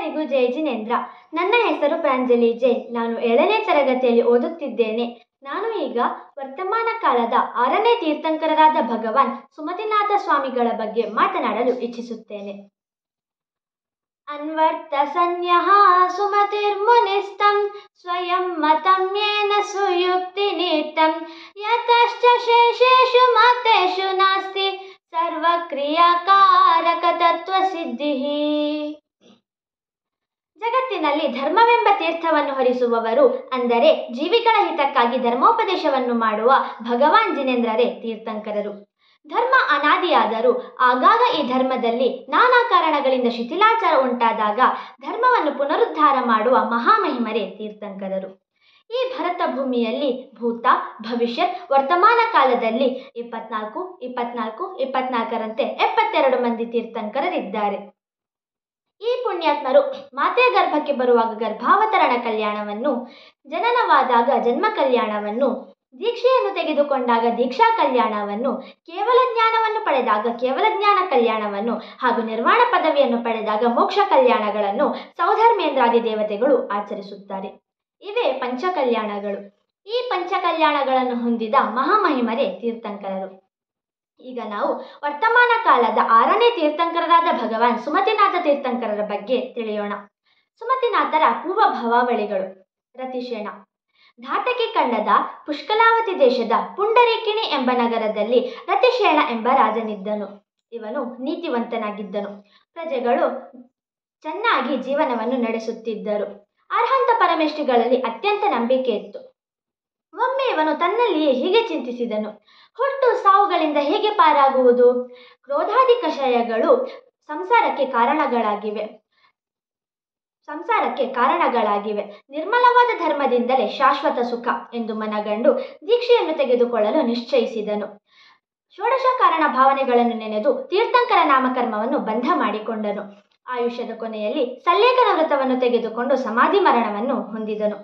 ಎಲ್ಲರಿಗೂ ಜೈ ಜಿನೇಂದ್ರ. ನನ್ನ ಹೆಸರು ಪ್ರಾಂಜಲಿ ಜೈ. ನಾನು 7ನೇ ತರಗತಿಯಲ್ಲಿ ಓದುತ್ತಿದ್ದೇನೆ. ನಾನು ಈಗ ವರ್ತಮಾನ ಕಾಲದ 6ನೇ ತೀರ್ಥಂಕರರಾದ ಭಗವಾನ್ ಸುಮತಿನಾಥ ಸ್ವಾಮಿಗಳ ಬಗ್ಗೆ ಮಾತನಾಡಲು ಇಚ್ಛಿಸುತ್ತೇನೆ. ಅನ್ವರ್ತ ಸನ್ಯಃ ಸುಮತಿರ್ಮುನಿಸ್ತಂ ಸ್ವಯಂ ಮತಂ ಯೇನ ಸುಯುಕ್ತಿ ನೀತಂ ಯತಶ್ಚ ಶೇಷೇಷು ಮತೇಷು ನಾಸ್ತಿ ಸರ್ವಕ್ರಿಯಾಕಾರಕ ತತ್ವ ಸಿದ್ಧಿ. ಜಗತ್ತಿನಲ್ಲಿ ಧರ್ಮವೆಂಬ ತೀರ್ಥವನ್ನು ಹರಿಸುವವರು, ಅಂದರೆ ಜೀವಿಗಳ ಹಿತಕ್ಕಾಗಿ ಧರ್ಮೋಪದೇಶವನ್ನು ಮಾಡುವ ಭಗವಾನ್ ಜಿನೇಂದ್ರರೇ ತೀರ್ಥಂಕರರು. ಧರ್ಮ ಅನಾದಿಯಾದರೂ ಆಗಾಗ ಈ ಧರ್ಮದಲ್ಲಿ ನಾನಾ ಕಾರಣಗಳಿಂದ ಶಿಥಿಲಾಚಾರ ಉಂಟಾದಾಗ ಧರ್ಮವನ್ನು ಪುನರುದ್ಧಾರ ಮಾಡುವ ಮಹಾಮಹಿಮರೇ ತೀರ್ಥಂಕರರು. ಈ ಭರತ ಭೂಮಿಯಲ್ಲಿ ಭೂತ, ಭವಿಷ್ಯತ್, ವರ್ತಮಾನ ಕಾಲದಲ್ಲಿ 24ರಂತೆ 72 ಮಂದಿ ತೀರ್ಥಂಕರರಿದ್ದಾರೆ. ಈ ಪುಣ್ಯಾತ್ಮರು ಮಾತೆಯ ಗರ್ಭಕ್ಕೆ ಬರುವಾಗ ಗರ್ಭಾವತರಣ ಕಲ್ಯಾಣವನ್ನು, ಜನನವಾದಾಗ ಜನ್ಮ ಕಲ್ಯಾಣವನ್ನು, ದೀಕ್ಷೆಯನ್ನು ತೆಗೆದುಕೊಂಡಾಗ ದೀಕ್ಷಾ ಕಲ್ಯಾಣವನ್ನು, ಕೇವಲ ಜ್ಞಾನವನ್ನು ಪಡೆದಾಗ ಕೇವಲ ಜ್ಞಾನ ಕಲ್ಯಾಣವನ್ನು ಹಾಗೂ ನಿರ್ವಾಣ ಪದವಿಯನ್ನು ಪಡೆದಾಗ ಮೋಕ್ಷ ಕಲ್ಯಾಣಗಳನ್ನು ಸೌಧರ್ಮೇಂದ್ರಾದಿ ದೇವತೆಗಳು ಆಚರಿಸುತ್ತಾರೆ. ಇವೇ ಪಂಚಕಲ್ಯಾಣಗಳು. ಈ ಪಂಚಕಲ್ಯಾಣಗಳನ್ನು ಹೊಂದಿದ ಮಹಾಮಹಿಮರೇ ತೀರ್ಥಂಕರರು. ಈಗ ನಾವು ವರ್ತಮಾನ ಕಾಲದ 6ನೇ ತೀರ್ಥಂಕರರಾದ ಭಗವಾನ್ ಸುಮತಿನಾಥ ತೀರ್ಥಂಕರರ ಬಗ್ಗೆ ತಿಳಿಯೋಣ. ಸುಮತಿನಾಥರ ಪೂರ್ವ ಭಾವಾವಳಿಗಳು. ರತಿಶೇಣ. ಧಾತಕಿ ಖಂಡದ ಪುಷ್ಕಲಾವತಿ ದೇಶದ ಪುಂಡರೀಕಿಣಿ ಎಂಬ ನಗರದಲ್ಲಿ ರತಿಶೇಣ ಎಂಬ ರಾಜನಿದ್ದನು. ಇವನು ನೀತಿವಂತನಾಗಿದ್ದನು. ಪ್ರಜೆಗಳು ಚೆನ್ನಾಗಿ ಜೀವನವನ್ನು ನಡೆಸುತ್ತಿದ್ದರು. ಅರ್ಹಂತ ಪರಮೇಷ್ಠಿಗಳಲ್ಲಿ ಅತ್ಯಂತ ನಂಬಿಕೆ ಇತ್ತು. ಒಮ್ಮೆ ಇವನು ತನ್ನಲ್ಲಿಯೇ ಹೀಗೆ ಚಿಂತಿಸಿದನು: ಹುಟ್ಟು ಸಾವುಗಳಿಂದ ಹೇಗೆ ಪಾರಾಗುವುದು? ಕ್ರೋಧಾದಿ ಕಷಾಯಗಳು ಸಂಸಾರಕ್ಕೆ ಕಾರಣಗಳಾಗಿವೆ. ನಿರ್ಮಲವಾದ ಧರ್ಮದಿಂದಲೇ ಶಾಶ್ವತ ಸುಖ ಎಂದು ಮನಗಂಡು ದೀಕ್ಷೆಯನ್ನು ತೆಗೆದುಕೊಳ್ಳಲು ನಿಶ್ಚಯಿಸಿದನು. ಷೋಡಶ ಕಾರಣ ಭಾವನೆಗಳನ್ನು ನೆನೆದು ತೀರ್ಥಂಕರ ನಾಮಕರ್ಮವನ್ನು ಬಂಧ ಮಾಡಿಕೊಂಡನು. ಆಯುಷ್ಯದ ಕೊನೆಯಲ್ಲಿ ಸಲ್ಲೇಖನ ವ್ರತವನ್ನು ತೆಗೆದುಕೊಂಡು ಸಮಾಧಿ ಮರಣವನ್ನು ಹೊಂದಿದನು.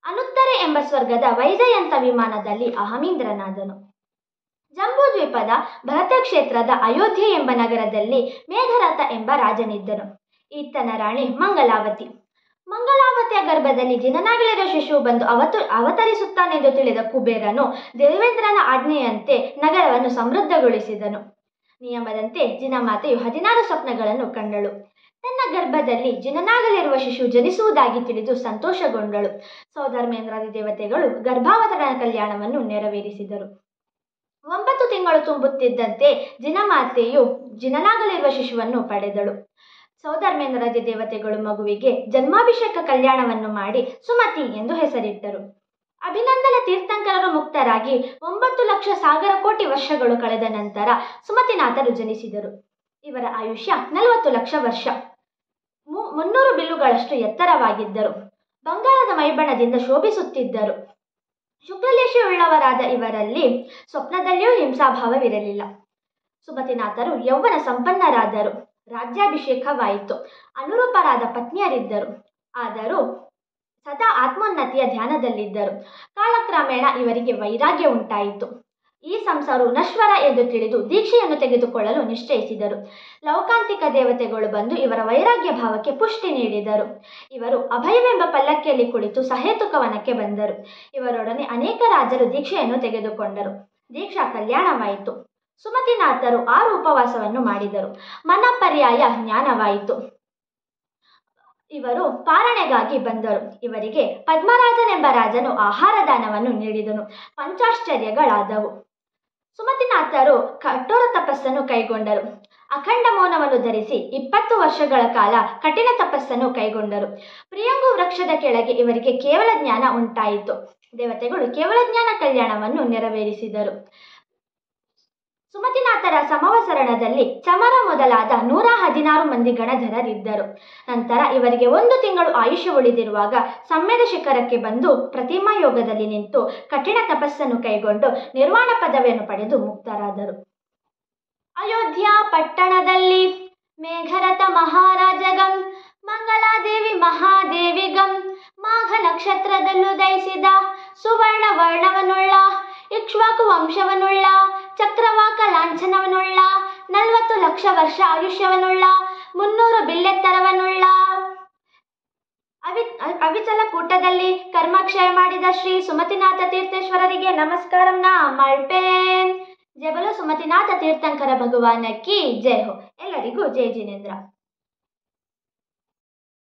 ಅನುತ್ತರೆ ಎಂಬ ಸ್ವರ್ಗದ ವೈಜಯಂತ ವಿಮಾನದಲ್ಲಿ ಅಹಮೀಂದ್ರನಾದನು. ಜಂಬೂ ದ್ವೀಪದ ಭರತ ಕ್ಷೇತ್ರದ ಅಯೋಧ್ಯೆ ಎಂಬ ನಗರದಲ್ಲಿ ಮೇಘರಥ ಎಂಬ ರಾಜನಿದ್ದನು. ಈತನ ರಾಣಿ ಮಂಗಲಾವತಿ. ಮಂಗಲಾವತಿಯ ಗರ್ಭದಲ್ಲಿ ಜಿನನಾಗಲಿರುವ ಶಿಶುವು ಬಂದು ಅವತರಿಸುತ್ತಾನೆಂದು ತಿಳಿದ ಕುಬೇರನು ದೇವೇಂದ್ರನ ಆಜ್ಞೆಯಂತೆ ನಗರವನ್ನು ಸಮೃದ್ಧಗೊಳಿಸಿದನು. ನಿಯಮದಂತೆ ಜಿನಮಾತೆಯು 16 ಸ್ವಪ್ನಗಳನ್ನು ಕಂಡಳು. ತನ್ನ ಗರ್ಭದಲ್ಲಿ ಜಿನನಾಗಲಿರುವ ಶಿಶು ಜನಿಸುವುದಾಗಿ ತಿಳಿದು ಸಂತೋಷಗೊಂಡಳು. ಸೌಧರ್ಮೇಂದ್ರಾದಿ ದೇವತೆಗಳು ಗರ್ಭಾವತರಣ ಕಲ್ಯಾಣವನ್ನು ನೆರವೇರಿಸಿದರು. 9 ತಿಂಗಳು ತುಂಬುತ್ತಿದ್ದಂತೆ ಜಿನಮಾತೆಯು ಜಿನನಾಗಲಿರುವ ಶಿಶುವನ್ನು ಪಡೆದಳು. ಸೌಧರ್ಮೇಂದ್ರಾದಿ ದೇವತೆಗಳು ಮಗುವಿಗೆ ಜನ್ಮಾಭಿಷೇಕ ಕಲ್ಯಾಣವನ್ನು ಮಾಡಿ ಸುಮತಿ ಎಂದು ಹೆಸರಿಟ್ಟರು. ಅಭಿನಂದನ ತೀರ್ಥಂಕರರು ಮುಕ್ತರಾಗಿ 9 ಲಕ್ಷ ಸಾಗರ ಕೋಟಿ ವರ್ಷಗಳು ಕಳೆದ ನಂತರ ಸುಮತಿನಾಥರು ಜನಿಸಿದರು. ಇವರ ಆಯುಷ್ಯ 40 ಲಕ್ಷ ವರ್ಷ. 300 ಬಿಲ್ಲುಗಳಷ್ಟು ಎತ್ತರವಾಗಿದ್ದರು. ಬಂಗಾರದ ಮೈಬಣ್ಣದಿಂದ ಶೋಭಿಸುತ್ತಿದ್ದರು. ಶುಕ್ಲಲೇಶವುಳ್ಳವರಾದ ಇವರಲ್ಲಿ ಸ್ವಪ್ನದಲ್ಲಿಯೂ ಹಿಂಸಾಭಾವವಿರಲಿಲ್ಲ. ಸುಮತಿನಾಥರು ಯೌವನ ಸಂಪನ್ನರಾದರು. ರಾಜ್ಯಾಭಿಷೇಕವಾಯಿತು. ಅನುರೂಪರಾದ ಪತ್ನಿಯರಿದ್ದರು. ಆದರೂ ಸದಾ ಆತ್ಮೋನ್ನತಿಯ ಧ್ಯಾನದಲ್ಲಿದ್ದರು. ಕಾಲಕ್ರಮೇಣ ಇವರಿಗೆ ವೈರಾಗ್ಯ ಉಂಟಾಯಿತು. ಈ ಸಂಸಾರವು ನಶ್ವರ ಎಂದು ತಿಳಿದು ದೀಕ್ಷೆಯನ್ನು ತೆಗೆದುಕೊಳ್ಳಲು ನಿಶ್ಚಯಿಸಿದರು. ಲೌಕಾಂತಿಕ ದೇವತೆಗಳು ಬಂದು ಇವರ ವೈರಾಗ್ಯ ಭಾವಕ್ಕೆ ಪುಷ್ಟಿ ನೀಡಿದರು. ಇವರು ಅಭಯವೆಂಬ ಪಲ್ಲಕ್ಕಿಯಲ್ಲಿ ಕುಳಿತು ಸಹೇತುಕವನಕ್ಕೆ ಬಂದರು. ಇವರೊಡನೆ ಅನೇಕ ರಾಜರು ದೀಕ್ಷೆಯನ್ನು ತೆಗೆದುಕೊಂಡರು. ದೀಕ್ಷಾ ಕಲ್ಯಾಣವಾಯಿತು. ಸುಮತಿನಾಥರು 6 ಉಪವಾಸವನ್ನು ಮಾಡಿದರು. ಮನಪರ್ಯಾಯ ಜ್ಞಾನವಾಯಿತು. ಇವರು ಪಾರಣೆಗಾಗಿ ಬಂದರು. ಇವರಿಗೆ ಪದ್ಮರಾಜನೆಂಬ ರಾಜನು ಆಹಾರ ದಾನವನ್ನು ನೀಡಿದನು. ಪಂಚಾಶ್ಚರ್ಯಗಳಾದವು. ಸುಮತಿನಾಥರು ಕಠೋರ ತಪಸ್ಸನ್ನು ಕೈಗೊಂಡರು. ಅಖಂಡ ಮೌನವನ್ನು ಧರಿಸಿ 20 ವರ್ಷಗಳ ಕಾಲ ಕಠಿಣ ತಪಸ್ಸನ್ನು ಕೈಗೊಂಡರು. ಪ್ರಿಯಂಗು ವೃಕ್ಷದ ಕೆಳಗೆ ಇವರಿಗೆ ಕೇವಲ ಜ್ಞಾನ ಉಂಟಾಯಿತು. ದೇವತೆಗಳು ಕೇವಲ ಜ್ಞಾನ ಕಲ್ಯಾಣವನ್ನು ನೆರವೇರಿಸಿದರು. ಸುಮತಿನಾಥರ ಸಮವಸರಣದಲ್ಲಿ ಚಮರ ಮೊದಲಾದ 116 ಮಂದಿ ಗಣಧರರಿದ್ದರು. ನಂತರ ಇವರಿಗೆ 1 ತಿಂಗಳು ಆಯುಷ್ಯ ಉಳಿದಿರುವಾಗ ಸಮ್ಯದ ಶಿಖರಕ್ಕೆ ಬಂದು ಪ್ರತಿಮಾ ಯೋಗದಲ್ಲಿ ನಿಂತು ಕಠಿಣ ತಪಸ್ಸನ್ನು ಕೈಗೊಂಡು ನಿರ್ವಾಣ ಪದವಿಯನ್ನು ಪಡೆದು ಮುಕ್ತರಾದರು. ಅಯೋಧ್ಯ ಪಟ್ಟಣದಲ್ಲಿ ಮೇಘರಥ ಮಹಾರಾಜಗಂ ಮಂಗಲಾದೇವಿ ಮಹಾದೇವಿಗಂ ಮಾಘ ನಕ್ಷತ್ರದಲ್ಲೂ ದಯಿಸಿದ ಸುವರ್ಣ ವರ್ಣವನ್ನುಳ್ಳ ಇಕ್ಷ್ವಾಕು ವಂಶವನ್ನುಳ್ಳ ಚಕ್ರವಾಕ ಲಾಂಛನವನ್ನುಳ್ಳ 40 ಲಕ್ಷ ವರ್ಷ ಆಯುಷ್ಯವನ್ನುಳ್ಳ 300 ಬಿಲ್ಲೆತ್ತರವನ್ನುಳ್ಳ ಗುಟ್ಟದಲ್ಲಿ ಕರ್ಮಕ್ಷಯ ಮಾಡಿದ ಶ್ರೀ ಸುಮತಿನಾಥ ತೀರ್ಥೇಶ್ವರರಿಗೆ ನಮಸ್ಕಾರಂ ನಾ ಮಲ್ಪೇನ್. ಜಯ ಬೋಲೋ ಸುಮತಿನಾಥ ತೀರ್ಥಂಕರ ಭಗವಾನ ಕಿ ಜಯ ಹೋ. ಎಲ್ಲರಿಗೂ ಜೈ ಜಿನೇಂದ್ರ.